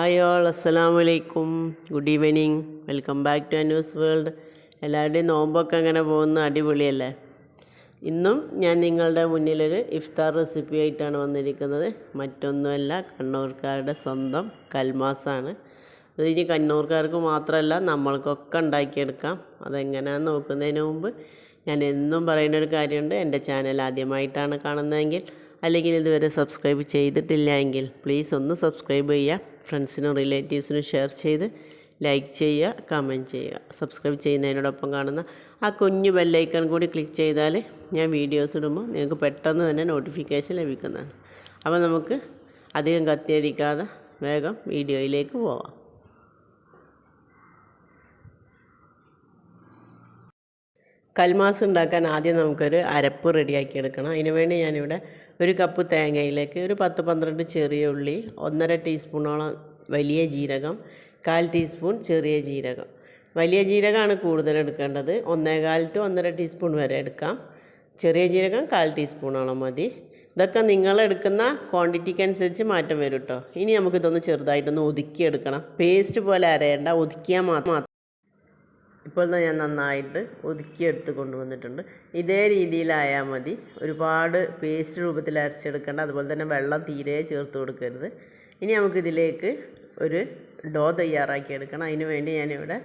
Hi all, അസ്സലാമു അലൈക്കും. Good evening. Welcome back to Anu's world. എല്ലാവരുടെയും നോമ്പൊക്കെ അങ്ങനെ പോകുന്ന അടിപൊളിയല്ലേ? ഇന്നും ഞാൻ നിങ്ങളുടെ മുന്നിലൊരു ഇഫ്താർ റെസിപ്പി ആയിട്ടാണ് വന്നിരിക്കുന്നത്. മറ്റൊന്നുമല്ല, കണ്ണൂർക്കാരുടെ സ്വന്തം കൽമാസാണ്. ഇത് ഇനി കണ്ണൂർക്കാർക്ക് മാത്രമല്ല, നമ്മൾക്കൊക്കെ ഉണ്ടാക്കിയെടുക്കാം. അതെങ്ങനെയാണെന്ന് നോക്കുന്നതിന് മുമ്പ് ഞാൻ എന്നും പറയുന്നൊരു കാര്യമുണ്ട്. എൻ്റെ ചാനൽ ആദ്യമായിട്ടാണ് കാണുന്നതെങ്കിൽ അല്ലെങ്കിൽ ഇതുവരെ സബ്സ്ക്രൈബ് ചെയ്തിട്ടില്ല എങ്കിൽ പ്ലീസ് ഒന്ന് സബ്സ്ക്രൈബ് ചെയ്യുക. ഫ്രണ്ട്സിനും റിലേറ്റീവ്സിനും ഷെയർ ചെയ്ത് ലൈക്ക് ചെയ്യുക, കമൻറ്റ് ചെയ്യുക. സബ്സ്ക്രൈബ് ചെയ്യുന്നതിനോടൊപ്പം കാണുന്ന ആ കുഞ്ഞു ബെല്ലൈക്കൺ കൂടി ക്ലിക്ക് ചെയ്താൽ ഞാൻ വീഡിയോസ് ഇടുമ്പോൾ നിങ്ങൾക്ക് പെട്ടെന്ന് തന്നെ നോട്ടിഫിക്കേഷൻ ലഭിക്കുന്നതാണ്. അപ്പോൾ നമുക്ക് അധികം കത്തിയടിക്കാതെ വേഗം വീഡിയോയിലേക്ക് പോവാം. കൽമാസ് ഉണ്ടാക്കാൻ ആദ്യം നമുക്കൊരു അരപ്പ് റെഡിയാക്കി എടുക്കണം. അതിന് വേണ്ടി ഞാനിവിടെ ഒരു കപ്പ് തേങ്ങയിലേക്ക് ഒരു 10-12 ചെറിയ ഉള്ളി, 1.5 ടീസ്പൂണോളം വലിയ ജീരകം, 1/4 ടീസ്പൂൺ ചെറിയ ജീരകം. വലിയ ജീരകമാണ് കൂടുതൽ എടുക്കേണ്ടത്. 1.25 to 1.5 ടീസ്പൂൺ വരെ എടുക്കാം. ചെറിയ ജീരകം 1/4 ടീസ്പൂണോളം മതി. ഇതൊക്കെ നിങ്ങളെടുക്കുന്ന ക്വാണ്ടിറ്റിക്ക് അനുസരിച്ച് മാറ്റം വരും കേട്ടോ. ഇനി നമുക്കിതൊന്ന് ചെറുതായിട്ടൊന്ന് ഒതുക്കിയെടുക്കണം. പേസ്റ്റ് പോലെ അരയേണ്ട, ഒതുക്കിയാൽ മാത്രം. ഇപ്പോൾ ഞാൻ നന്നായിട്ട് ഒതുക്കിയെടുത്ത് കൊണ്ടുവന്നിട്ടുണ്ട്. ഇതേ രീതിയിലായാൽ മതി. ഒരുപാട് പേസ്റ്റ് രൂപത്തിൽ അരച്ചെടുക്കേണ്ട. അതുപോലെ തന്നെ വെള്ളം തീരെ ചേർത്ത് കൊടുക്കരുത്. ഇനി നമുക്കിതിലേക്ക് ഒരു ഡോ തയ്യാറാക്കി എടുക്കണം. അതിന് വേണ്ടി ഞാനിവിടെ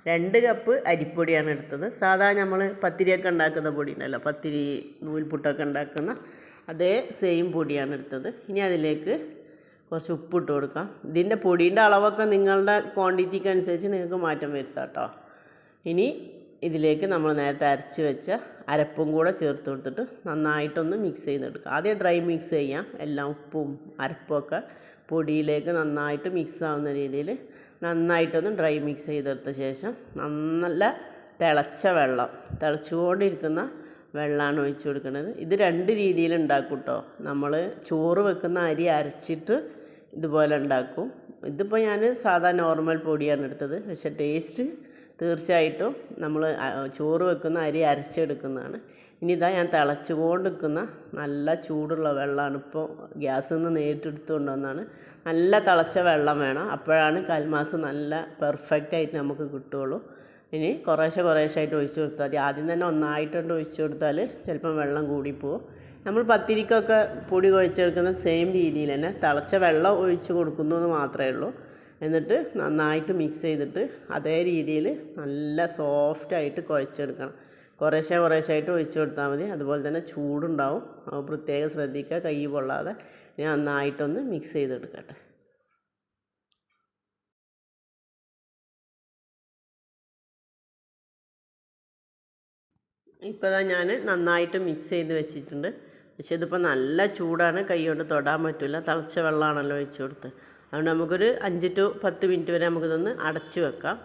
2 കപ്പ് അരിപ്പൊടിയാണ് എടുത്തത്. സാധാരണ നമ്മൾ പത്തിരിയൊക്കെ ഉണ്ടാക്കുന്ന പൊടി ഉണ്ടല്ലോ, പത്തിരി നൂൽപുട്ടൊക്കെ ഉണ്ടാക്കുന്ന അതേ സെയിം പൊടിയാണ് എടുത്തത്. ഇനി അതിലേക്ക് കുറച്ച് ഉപ്പിട്ട് കൊടുക്കാം. ഇതിൻ്റെ പൊടീൻ്റെ അളവൊക്കെ നിങ്ങളുടെ ക്വാണ്ടിറ്റിക്ക് അനുസരിച്ച് നിങ്ങൾക്ക് മാറ്റം വരുത്താം കേട്ടോ. ഇനി ഇതിലേക്ക് നമ്മൾ നേരത്തെ അരച്ച് വെച്ച അരപ്പും കൂടെ ചേർത്ത് കൊടുത്തിട്ട് നന്നായിട്ടൊന്ന് മിക്സ് ചെയ്തെടുക്കുക. ആദ്യം ഡ്രൈ മിക്സ് ചെയ്യാം. എല്ലാം ഉപ്പും അരപ്പുമൊക്കെ പൊടിയിലേക്ക് നന്നായിട്ട് മിക്സ് ആവുന്ന രീതിയിൽ നന്നായിട്ടൊന്ന് ഡ്രൈ മിക്സ് ചെയ്തെടുത്ത ശേഷം നല്ല തിളച്ച വെള്ളം, തിളച്ചുകൊണ്ടിരിക്കുന്ന വെള്ളമാണ് ഒഴിച്ചു കൊടുക്കുന്നത്. ഇത് 2 രീതിയിൽ ഉണ്ടാക്കും കേട്ടോ. നമ്മൾ ചോറ് വെക്കുന്ന അരി അരച്ചിട്ട് ഇതുപോലെ ഉണ്ടാക്കും. ഇതിപ്പോൾ ഞാൻ സാധാ നോർമൽ പൊടിയാണ് എടുത്തത്. പക്ഷേ ടേസ്റ്റ് തീർച്ചയായിട്ടും നമ്മൾ ചോറ് വെക്കുന്ന അരി അരച്ചെടുക്കുന്നതാണ്. ഇനി ഇതാ ഞാൻ തിളച്ചുകൊണ്ട് നിൽക്കുന്ന നല്ല ചൂടുള്ള വെള്ളമാണ്. ഇപ്പോൾ ഗ്യാസിൽ നിന്ന് നേരിട്ടെടുത്ത് കൊണ്ടുവന്നാണ്. നല്ല തിളച്ച വെള്ളം വേണം. അപ്പോഴാണ് കൽമാസ് നല്ല പെർഫെക്റ്റ് ആയിട്ട് നമുക്ക് കിട്ടുകയുള്ളൂ. ഇനി കുറേശ്ശായിട്ട് ഒഴിച്ചു കൊടുത്താൽ മതി. ആദ്യം തന്നെ ഒന്നായിട്ടുണ്ട് ഒഴിച്ചു കൊടുത്താൽ ചിലപ്പം വെള്ളം കൂടിപ്പോവും. നമ്മൾ പത്തിരിക്കൊക്കെ പൊടി കുഴച്ചെടുക്കുന്ന സെയിം രീതിയിൽ തന്നെ തിളച്ച വെള്ളം ഒഴിച്ച് കൊടുക്കുന്നു എന്ന് മാത്രമേ ഉള്ളൂ. എന്നിട്ട് നന്നായിട്ട് മിക്സ് ചെയ്തിട്ട് അതേ രീതിയിൽ നല്ല സോഫ്റ്റായിട്ട് കുഴച്ചെടുക്കണം. കുറേശ്ശായിട്ട് ഒഴിച്ചു കൊടുത്താൽ മതി. അതുപോലെ തന്നെ ചൂടുണ്ടാവും, അപ്പോൾ പ്രത്യേകം ശ്രദ്ധിക്കുക, കൈ പൊള്ളാതെ. ഞാൻ നന്നായിട്ടൊന്ന് മിക്സ് ചെയ്തെടുക്കട്ടെ. ഇപ്പോൾ ഞാൻ നന്നായിട്ട് മിക്സ് ചെയ്ത് വെച്ചിട്ടുണ്ട്. പക്ഷേ ഇതിപ്പോൾ നല്ല ചൂടാണ്, കൈ കൊണ്ട് തൊടാൻ പറ്റില്ല. തിളച്ച വെള്ളമാണല്ലോ ഒഴിച്ചു കൊടുത്ത്. അതുകൊണ്ട് നമുക്കൊരു 5 to 10 മിനിറ്റ് വരെ നമുക്കിതൊന്ന് അടച്ച് വെക്കാം.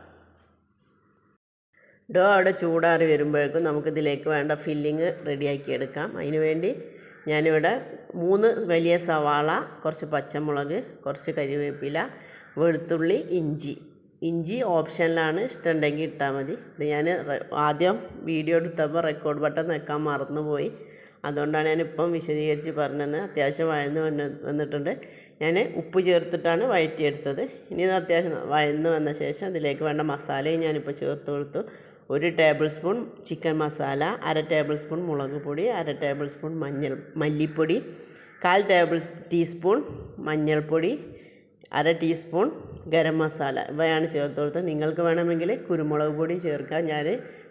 ഡോ അവിടെ ചൂടാറി വരുമ്പോഴേക്കും നമുക്കിതിലേക്ക് വേണ്ട ഫില്ലിങ് റെഡിയാക്കി എടുക്കാം. അതിന് വേണ്ടി ഞാനിവിടെ 3 വലിയ സവാള, കുറച്ച് പച്ചമുളക്, കുറച്ച് കരിവേപ്പില, വെളുത്തുള്ളി, ഇഞ്ചി ഓപ്ഷനിലാണ്. ഇഷ്ടമുണ്ടെങ്കിൽ ഇട്ടാൽ മതി. ഇത് ഞാൻ ആദ്യം വീഡിയോ എടുത്തപ്പോൾ റെക്കോർഡ് ബട്ടൺ വെക്കാൻ മറന്നുപോയി. അതുകൊണ്ടാണ് ഞാനിപ്പം വിശദീകരിച്ച് പറഞ്ഞത്. അത്യാവശ്യം വഴന്ന് വന്നിട്ടുണ്ട്. ഞാൻ ഉപ്പ് ചേർത്തിട്ടാണ് വഴറ്റിയെടുത്തത്. ഇനി ഇത് അത്യാവശ്യം വഴന്ന് വന്ന ശേഷം ഇതിലേക്ക് വേണ്ട മസാലയും ഞാനിപ്പോൾ ചേർത്ത് കൊടുത്തു. 1 table spoon chicken masala, 1/2 table spoon മുളക് പൊടി, 1/2 ടേബിൾ സ്പൂൺ മല്ലിപ്പൊടി, 1/4 ടീസ്പൂൺ മഞ്ഞൾപ്പൊടി, 1/2 ടീസ്പൂൺ ഗരം മസാല, ഇവയാണ് ചേർത്ത് കൊടുത്തത്. നിങ്ങൾക്ക് വേണമെങ്കിൽ കുരുമുളക് പൊടി ചേർക്കാം. ഞാൻ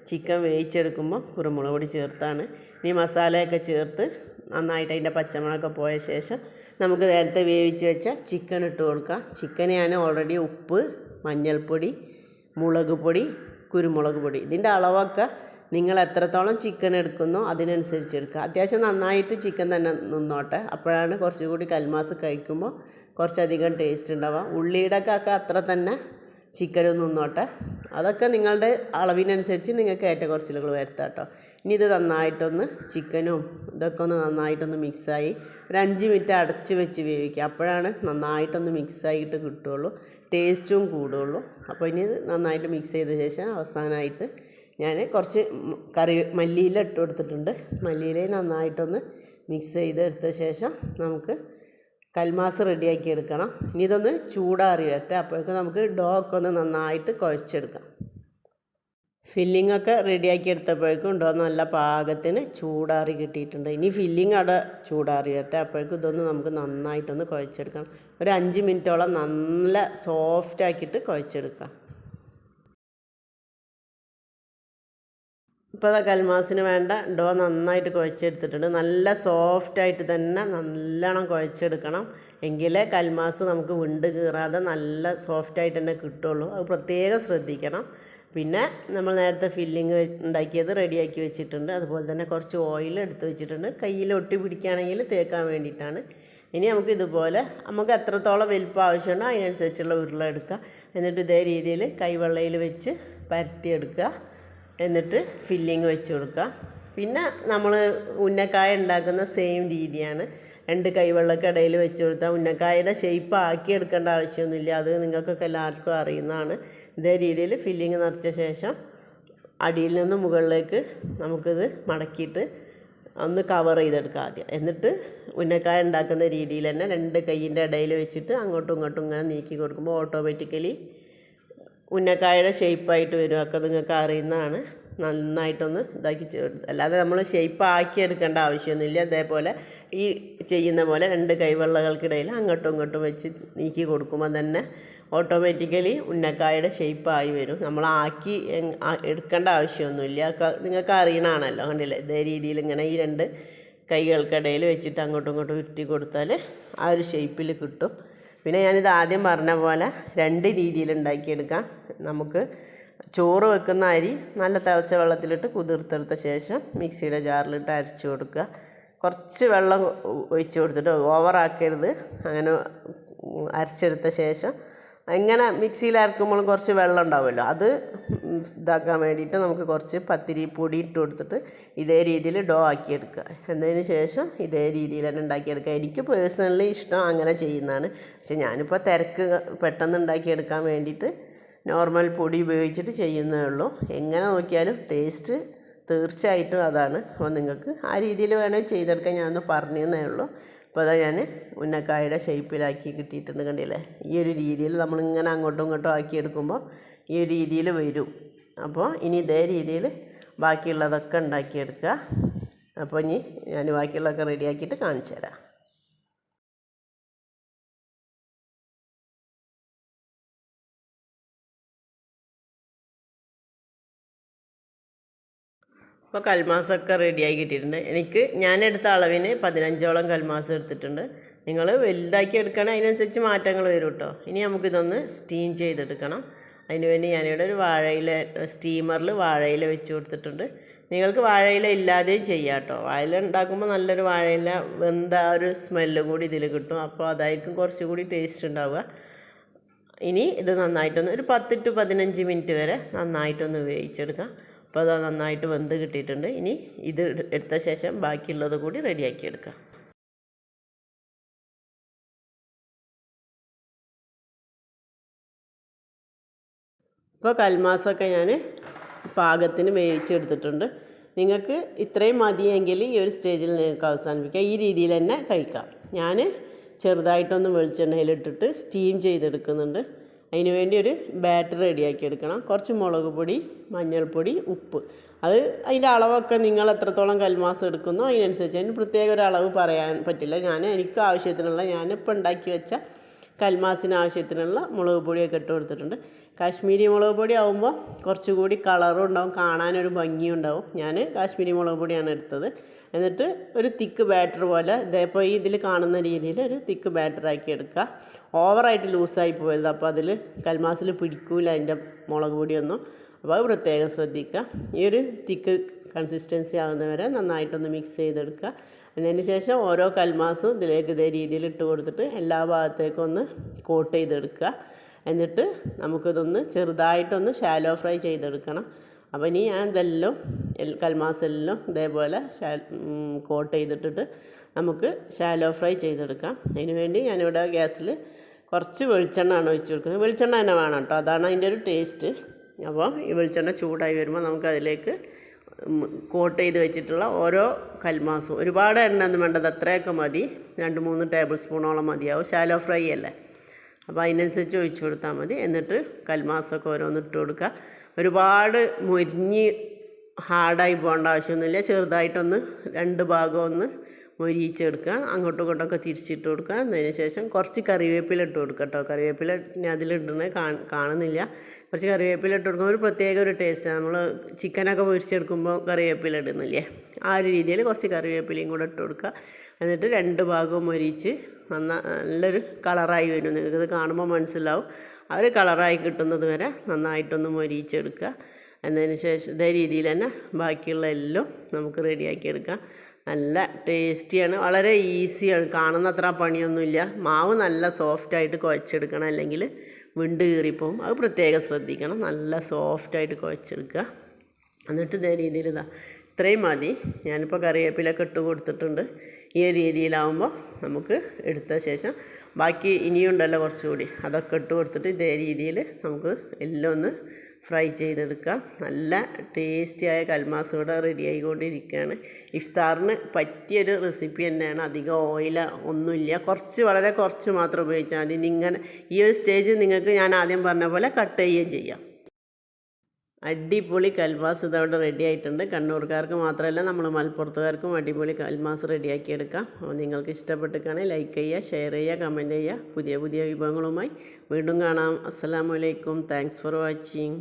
ചിക്കൻ വേവിച്ചെടുക്കുമ്പോൾ കുരുമുളക് പൊടി ചേർത്താണ്. ഇനി മസാലയൊക്കെ ചേർത്ത് നന്നായിട്ട് അതിൻ്റെ പച്ചമുളകൊക്കെ പോയ ശേഷം നമുക്ക് നേരത്തെ വേവിച്ച് വെച്ച ചിക്കൻ ഇട്ട് കൊടുക്കാം. ചിക്കൻ ഞാൻ ഓൾറെഡി ഉപ്പ്, മഞ്ഞൾപ്പൊടി, മുളക് പൊടി, കുരുമുളക് പൊടി, ഇതിൻ്റെ അളവൊക്കെ നിങ്ങൾ എത്രത്തോളം ചിക്കൻ എടുക്കുന്നോ അതിനനുസരിച്ച് എടുക്കുക. അത്യാവശ്യം നന്നായിട്ട് ചിക്കൻ തന്നെ നിന്നോട്ടെ. അപ്പോഴാണ് കുറച്ചുകൂടി കൽമാസ് കഴിക്കുമ്പോൾ കുറച്ചധികം ടേസ്റ്റ് ഉണ്ടാവുക. ഉള്ളിയുടെ ഒക്കെ അത്ര തന്നെ ചിക്കനും നിന്നോട്ടെ. അതൊക്കെ നിങ്ങളുടെ അളവിനനുസരിച്ച് നിങ്ങൾക്ക് ഏറ്റക്കുറച്ചിലുകൾ വരുത്താം കേട്ടോ. ഇനി ഇത് നന്നായിട്ടൊന്ന് ചിക്കനും ഇതൊക്കെ ഒന്ന് നന്നായിട്ടൊന്ന് മിക്സായി ഒരു 5 മിനിറ്റ് അടച്ച് വെച്ച് വേവിക്കുക. അപ്പോഴാണ് നന്നായിട്ടൊന്ന് മിക്സായിട്ട് കിട്ടുകയുള്ളൂ, ടേസ്റ്റും കൂടുകയുള്ളൂ. അപ്പോൾ ഇനി ഇത് നന്നായിട്ട് മിക്സ് ചെയ്ത ശേഷം അവസാനമായിട്ട് ഞാൻ കുറച്ച് മല്ലിയില ഇട്ട് കൊടുത്തിട്ടുണ്ട്. മല്ലിയില നന്നായിട്ടൊന്ന് മിക്സ് ചെയ്തെടുത്ത ശേഷം നമുക്ക് കൽമാസ് റെഡിയാക്കി എടുക്കണം. ഇനി ഇതൊന്ന് ചൂടാറി വരട്ടെ. അപ്പോഴേക്കും നമുക്ക് ഡോ ഒക്കെ ഒന്ന് നന്നായിട്ട് കുഴച്ചെടുക്കാം. ഫില്ലിംഗ് ഒക്കെ റെഡിയാക്കി എടുത്തപ്പോഴേക്കും ഡോ നല്ല പാകത്തിന് ചൂടാറി കിട്ടിയിട്ടുണ്ട്. ഇനി ഫില്ലിംഗ് അവിടെ ചൂടാറി വരട്ടെ. അപ്പോഴേക്കും ഇതൊന്ന് നമുക്ക് നന്നായിട്ടൊന്ന് കുഴച്ചെടുക്കണം. ഒരു 5 മിനിറ്റോളം നല്ല സോഫ്റ്റ് ആക്കിയിട്ട് കുഴച്ചെടുക്കാം. ഇപ്പോൾ അത് കൽമാസിന് വേണ്ട ഡോ നന്നായിട്ട് കുഴച്ചെടുത്തിട്ടുണ്ട്. നല്ല സോഫ്റ്റായിട്ട് തന്നെ നല്ലോണം കുഴച്ചെടുക്കണം. എങ്കിലേ കൽമാസ് നമുക്ക് വിണ്ട് കീറാതെ നല്ല സോഫ്റ്റായിട്ട് തന്നെ കിട്ടുള്ളൂ. അത് പ്രത്യേകം ശ്രദ്ധിക്കണം. പിന്നെ നമ്മൾ നേരത്തെ ഫില്ലിങ് ഉണ്ടാക്കിയത് റെഡിയാക്കി വെച്ചിട്ടുണ്ട്. അതുപോലെ തന്നെ കുറച്ച് ഓയിൽ എടുത്ത് വെച്ചിട്ടുണ്ട്. കയ്യിൽ ഒട്ടി പിടിക്കുകയാണെങ്കിൽ തേക്കാൻ വേണ്ടിയിട്ടാണ്. ഇനി നമുക്ക് ഇതുപോലെ നമുക്ക് എത്രത്തോളം വലിപ്പം ആവശ്യമുണ്ടോ അതിനനുസരിച്ചുള്ള ഉരുള എടുക്കുക. എന്നിട്ട് ഇതേ രീതിയിൽ കൈവെള്ളയിൽ വെച്ച് പരത്തിയെടുക്കുക. എന്നിട്ട് ഫില്ലിങ് വെച്ച് കൊടുക്കുക. പിന്നെ നമ്മൾ ഉന്നക്കായ ഉണ്ടാക്കുന്ന സെയിം രീതിയാണ്. 2 കൈവെള്ളമൊക്കെ ഇടയിൽ വെച്ച് കൊടുത്താൽ ഉന്നക്കായയുടെ ഷേപ്പ് ആക്കിയെടുക്കേണ്ട ആവശ്യമൊന്നുമില്ല. അത് നിങ്ങൾക്കൊക്കെ എല്ലാവർക്കും അറിയുന്നതാണ്. ഇതേ രീതിയിൽ ഫില്ലിങ് നിറച്ച ശേഷം അടിയിൽ നിന്ന് മുകളിലേക്ക് നമുക്കിത് മടക്കിയിട്ട് ഒന്ന് കവർ ചെയ്തെടുക്കുക ആദ്യം. എന്നിട്ട് ഉന്നക്കായ ഉണ്ടാക്കുന്ന രീതിയിൽ തന്നെ 2 കൈയിൻ്റെ ഇടയിൽ വെച്ചിട്ട് അങ്ങോട്ടും ഇങ്ങോട്ടും ഇങ്ങനെ നീക്കി കൊടുക്കുമ്പോൾ ഓട്ടോമാറ്റിക്കലി ഉന്നക്കായയുടെ ഷേപ്പായിട്ട് വരും. ഒക്കെ നിങ്ങൾക്ക് അറിയുന്നതാണ്. നന്നായിട്ടൊന്ന് ഇതാക്കി അല്ലാതെ നമ്മൾ ഷേപ്പ് ആക്കി എടുക്കേണ്ട ആവശ്യമൊന്നുമില്ല. അതേപോലെ ഈ ചെയ്യുന്ന പോലെ 2 കൈവെള്ളകൾക്കിടയിൽ അങ്ങോട്ടും ഇങ്ങോട്ടും വെച്ച് നീക്കി കൊടുക്കുമ്പോൾ തന്നെ ഓട്ടോമാറ്റിക്കലി ഉന്നക്കായയുടെ ഷേപ്പായി വരും. നമ്മൾ ആക്കി എടുക്കേണ്ട ആവശ്യമൊന്നുമില്ല. നിങ്ങൾക്ക് അറിയണമാണല്ലോ. കണ്ടില്ലേ, ഇതേ രീതിയിൽ ഇങ്ങനെ ഈ 2 കൈകൾക്കിടയിൽ വെച്ചിട്ട് അങ്ങോട്ടും ഇങ്ങോട്ടും ഉരുട്ടി കൊടുത്താൽ ആ ഒരു ഷേപ്പിൽ കിട്ടും. പിന്നെ ഞാനിത് ആദ്യം പറഞ്ഞ പോലെ 2 രീതിയിൽ ഉണ്ടാക്കിയെടുക്കാം. നമുക്ക് ചോറ് വെക്കുന്ന അരി നല്ല തിളച്ച വെള്ളത്തിലിട്ട് കുതിർത്തെടുത്ത ശേഷം മിക്സിയുടെ ജാറിലിട്ട് അരച്ച് കൊടുക്കുക. കുറച്ച് വെള്ളം ഒഴിച്ച് കൊടുത്തിട്ട് ഓവറാക്കരുത്. അങ്ങനെ അരച്ചെടുത്ത ശേഷം ഇങ്ങനെ മിക്സിയിൽ അരക്കുമ്പോൾ കുറച്ച് വെള്ളം ഉണ്ടാവുമല്ലോ, അത് ഇതാക്കാൻ വേണ്ടിയിട്ട് നമുക്ക് കുറച്ച് പത്തിരി പൊടി ഇട്ട് കൊടുത്തിട്ട് ഇതേ രീതിയിൽ ഡോ ആക്കിയെടുക്കുക. എന്നതിന് ശേഷം ഇതേ രീതിയിൽ തന്നെ ഉണ്ടാക്കിയെടുക്കുക. എനിക്ക് പേഴ്സണലി ഇഷ്ടം അങ്ങനെ ചെയ്യുന്നതാണ്. പക്ഷെ ഞാനിപ്പോൾ തിരക്ക് പെട്ടെന്ന് ഉണ്ടാക്കിയെടുക്കാൻ വേണ്ടിയിട്ട് നോർമൽ പൊടി ഉപയോഗിച്ചിട്ട് ചെയ്യുന്നേ ഉള്ളൂ. എങ്ങനെ നോക്കിയാലും ടേസ്റ്റ് തീർച്ചയായിട്ടും അതാണ്. അപ്പോൾ നിങ്ങൾക്ക് ആ രീതിയിൽ വേണമെങ്കിൽ ചെയ്തെടുക്കാൻ ഞാനൊന്ന് പറഞ്ഞേ ഉള്ളൂ. അപ്പോൾ അതാ ഞാൻ ഉന്നക്കായയുടെ ഷേപ്പിലാക്കി കിട്ടിയിട്ടുണ്ട്. കണ്ടില്ലേ, ഈ ഒരു രീതിയിൽ നമ്മളിങ്ങനെ അങ്ങോട്ടും ഇങ്ങോട്ടും ആക്കിയെടുക്കുമ്പോൾ ഈ ഒരു രീതിയിൽ വരും. അപ്പോൾ ഇനി ഇതേ രീതിയിൽ ബാക്കിയുള്ളതൊക്കെ ഉണ്ടാക്കിയെടുക്കുക. അപ്പോൾ ഇനി ഞാൻ ബാക്കിയുള്ളതൊക്കെ റെഡിയാക്കിയിട്ട് കാണിച്ചു തരാം. അപ്പോൾ കൽമാസൊക്കെ റെഡിയാക്കി കിട്ടിയിട്ടുണ്ട്. ഞാനെടുത്ത അളവിന് 15ഓളം കൽമാസ് എടുത്തിട്ടുണ്ട്. നിങ്ങൾ വലുതാക്കി എടുക്കണം, അതിനനുസരിച്ച് മാറ്റങ്ങൾ വരും കേട്ടോ. ഇനി നമുക്കിതൊന്ന് സ്റ്റീം ചെയ്തെടുക്കണം. അതിനുവേണ്ടി ഞാനിവിടെ ഒരു സ്റ്റീമറിൽ വാഴയില വെച്ച് കൊടുത്തിട്ടുണ്ട്. നിങ്ങൾക്ക് വാഴയില ഇല്ലാതെയും ചെയ്യാം കേട്ടോ. വാഴയില ഉണ്ടാക്കുമ്പോൾ നല്ലൊരു വാഴയില വെന്ത ഒരു സ്മെല്ല് കൂടി ഇതിൽ കിട്ടും. അപ്പോൾ അതായിരിക്കും കുറച്ചുകൂടി ടേസ്റ്റ് ഉണ്ടാവുക. ഇനി ഇത് നന്നായിട്ടൊന്ന് ഒരു 10 to 15 മിനിറ്റ് വരെ നന്നായിട്ടൊന്ന് വേവിച്ചെടുക്കാം. അപ്പോൾ അത് നന്നായിട്ട് വെന്ത് കിട്ടിയിട്ടുണ്ട്. ഇനി ഇത് എടുത്ത ശേഷം ബാക്കിയുള്ളത് കൂടി റെഡിയാക്കി എടുക്കാം. ഇപ്പോൾ കൽമാസൊക്കെ ഞാൻ പാകത്തിന് വേവിച്ചെടുത്തിട്ടുണ്ട്. നിങ്ങൾക്ക് ഇത്രയും മതിയെങ്കിൽ ഈ ഒരു സ്റ്റേജിൽ നിങ്ങൾക്ക് അവസാനിപ്പിക്കാം. ഈ രീതിയിൽ തന്നെ കഴിക്കാം. ഞാൻ ചെറുതായിട്ടൊന്ന് വെളിച്ചെണ്ണയിലിട്ടിട്ട് സ്റ്റീം ചെയ്തെടുക്കുന്നുണ്ട്. അതിന് വേണ്ടി ഒരു ബാറ്റർ റെഡിയാക്കി എടുക്കണം. കുറച്ച് മുളക് പൊടി, മഞ്ഞൾപ്പൊടി, ഉപ്പ്. അത് അതിൻ്റെ അളവൊക്കെ നിങ്ങൾ എത്രത്തോളം കൽമാസ് എടുക്കുന്നോ അതിനനുസരിച്ച്. അതിന് പ്രത്യേക ഒരു അളവ് പറയാൻ പറ്റില്ല. എനിക്ക് ആവശ്യത്തിനുള്ള ഞാനിപ്പോൾ ഉണ്ടാക്കി വെച്ച കൽമാസിന് ആവശ്യത്തിനുള്ള മുളക് പൊടിയൊക്കെ ഇട്ട് കൊടുത്തിട്ടുണ്ട്. കാശ്മീരി മുളക് പൊടി ആകുമ്പോൾ കുറച്ചുകൂടി കളറും ഉണ്ടാവും, കാണാനൊരു ഭംഗിയും ഉണ്ടാവും. ഞാൻ കാശ്മീരി മുളക് പൊടിയാണ് എടുത്തത്. എന്നിട്ട് ഒരു തിക്ക് ബാറ്റർ പോലെ ഇതേപ്പോൾ ഇതിൽ കാണുന്ന രീതിയിൽ ഒരു തിക്ക് ബാറ്ററാക്കി എടുക്കുക. ഓവറായിട്ട് ലൂസായി പോയത്, അപ്പോൾ അതിൽ കൽമാസിൽ പിടിക്കൂല അതിൻ്റെ മുളക് പൊടിയൊന്നും. അപ്പോൾ അത് പ്രത്യേകം ശ്രദ്ധിക്കുക. ഈ ഒരു തിക്ക് കൺസിസ്റ്റൻസി ആകുന്നവരെ നന്നായിട്ടൊന്ന് മിക്സ് ചെയ്തെടുക്കുക. അതിന് ശേഷം ഓരോ കൽമാസും ഇതിലേക്ക് ഇതേ രീതിയിൽ ഇട്ട് കൊടുത്തിട്ട് എല്ലാ ഭാഗത്തേക്കും ഒന്ന് കോട്ട് ചെയ്തെടുക്കുക. എന്നിട്ട് നമുക്കിതൊന്ന് ചെറുതായിട്ടൊന്ന് ഷാലോ ഫ്രൈ ചെയ്തെടുക്കണം. അപ്പോൾ ഇനി ഞാൻ ഇതെല്ലാം കൽമാസെല്ലാം ഇതേപോലെ കോട്ട് ചെയ്തിട്ടിട്ട് നമുക്ക് ഷാലോ ഫ്രൈ ചെയ്തെടുക്കാം. അതിന് വേണ്ടി ഞാനിവിടെ ഗ്യാസിൽ കുറച്ച് വെളിച്ചെണ്ണയാണ് ഒഴിച്ച് കൊടുക്കുന്നത്. വെളിച്ചെണ്ണ തന്നെ വേണം കേട്ടോ, അതാണ് അതിൻ്റെ ഒരു ടേസ്റ്റ്. അപ്പോൾ ഈ വെളിച്ചെണ്ണ ചൂടായി വരുമ്പോൾ നമുക്കതിലേക്ക് കോട്ട് ചെയ്ത് വെച്ചിട്ടുള്ള ഓരോ കൽമാസും. ഒരുപാട് എണ്ണ ഒന്നും വേണ്ടത്, അത്രയൊക്കെ മതി. 2-3 ടേബിൾ സ്പൂണോളം മതിയാവും. ശാലോ ഫ്രൈ അല്ലേ, അപ്പോൾ അതിനനുസരിച്ച് ഒഴിച്ചു കൊടുത്താൽ മതി. എന്നിട്ട് കൽമാസൊക്കെ ഓരോന്ന് ഇട്ട് കൊടുക്കുക. ഒരുപാട് മൊരിഞ്ഞ് ഹാർഡായി പോകേണ്ട ആവശ്യമൊന്നുമില്ല. ചെറുതായിട്ടൊന്ന് 2 ഭാഗം ഒന്ന് മൊരിയിച്ചെടുക്കുക. അങ്ങോട്ടും ഇങ്ങോട്ടൊക്കെ തിരിച്ചിട്ട് കൊടുക്കുക. അതിന് ശേഷം കുറച്ച് കറിവേപ്പില ഇട്ട് കൊടുക്കുക കേട്ടോ. കറിവേപ്പില അതിലിടുന്നത് കാണുന്നില്ല. കുറച്ച് കറിവേപ്പില ഇട്ട് കൊടുക്കുമ്പോൾ ഒരു പ്രത്യേക ഒരു ടേസ്റ്റാണ്. നമ്മൾ ചിക്കനൊക്കെ പൊരിച്ചെടുക്കുമ്പോൾ കറിവേപ്പില ഇടുന്നില്ലേ, ആ ഒരു രീതിയിൽ കുറച്ച് കറിവേപ്പിലയും കൂടെ ഇട്ട് കൊടുക്കുക. എന്നിട്ട് 2 ഭാഗവും മൊരിയിച്ച് നല്ലൊരു കളറായി വരും. നിങ്ങൾക്കത് കാണുമ്പോൾ മനസ്സിലാവും. ആ ഒരു കളറായി കിട്ടുന്നത് വരെ നന്നായിട്ടൊന്ന് മൊരിയിച്ചെടുക്കുക. എന്നതിന് ശേഷം ഇതേ രീതിയിൽ തന്നെ ബാക്കിയുള്ള എല്ലാം നമുക്ക് റെഡിയാക്കി എടുക്കാം. നല്ല ടേസ്റ്റിയാണ്, വളരെ ഈസിയാണ്, കാണുന്ന അത്ര പണിയൊന്നുമില്ല. മാവ് നല്ല സോഫ്റ്റായിട്ട് കുഴച്ചെടുക്കണം, അല്ലെങ്കിൽ വിണ്ട് കീറിപ്പോവും. അത് പ്രത്യേകം ശ്രദ്ധിക്കണം. നല്ല സോഫ്റ്റായിട്ട് കുഴച്ചെടുക്കുക. എന്നിട്ട് ഇതേ രീതിയിൽ ഇത്രയും മതി. ഞാനിപ്പോൾ കറിവേപ്പിലൊക്കെ ഇട്ട് കൊടുത്തിട്ടുണ്ട്. ഈ ഒരു രീതിയിലാവുമ്പോൾ നമുക്ക് എടുത്ത ശേഷം ബാക്കി ഇനിയുണ്ടല്ലോ കുറച്ചുകൂടി, അതൊക്കെ ഇട്ട് കൊടുത്തിട്ട് ഇതേ രീതിയിൽ നമുക്ക് എല്ലാം ഒന്ന് ഫ്രൈ ചെയ്തെടുക്കാം. നല്ല ടേസ്റ്റിയായ കൽമാസ് ഇവിടെ റെഡി ആയിക്കൊണ്ടിരിക്കുകയാണ്. ഇഫ്താറിന് പറ്റിയൊരു റെസിപ്പി തന്നെയാണ്. അധികം ഓയിൽ ഒന്നുമില്ല, വളരെ കുറച്ച് മാത്രം ഉപയോഗിച്ചാൽ മതി. ഇങ്ങനെ ഈ ഒരു സ്റ്റേജ് നിങ്ങൾക്ക് ഞാൻ ആദ്യം പറഞ്ഞ പോലെ കട്ട് ചെയ്യുകയും ചെയ്യാം. അടിപൊളി കൽമാസ് ഇതവിടെ റെഡി ആയിട്ടുണ്ട്. കണ്ണൂർക്കാർക്ക് മാത്രമല്ല, നമ്മൾ മലപ്പുറത്തുകാർക്കും അടിപൊളി കൽമാസ് റെഡിയാക്കി എടുക്കാം. അപ്പോൾ നിങ്ങൾക്ക് ഇഷ്ടപ്പെട്ടിട്ടാണെങ്കിൽ ലൈക്ക് ചെയ്യുക, ഷെയർ ചെയ്യുക, കമൻറ്റ് ചെയ്യുക. പുതിയ പുതിയ വിഭവങ്ങളുമായി വീണ്ടും കാണാം. അസ്സലാമു അലൈക്കും. Thanks for watching.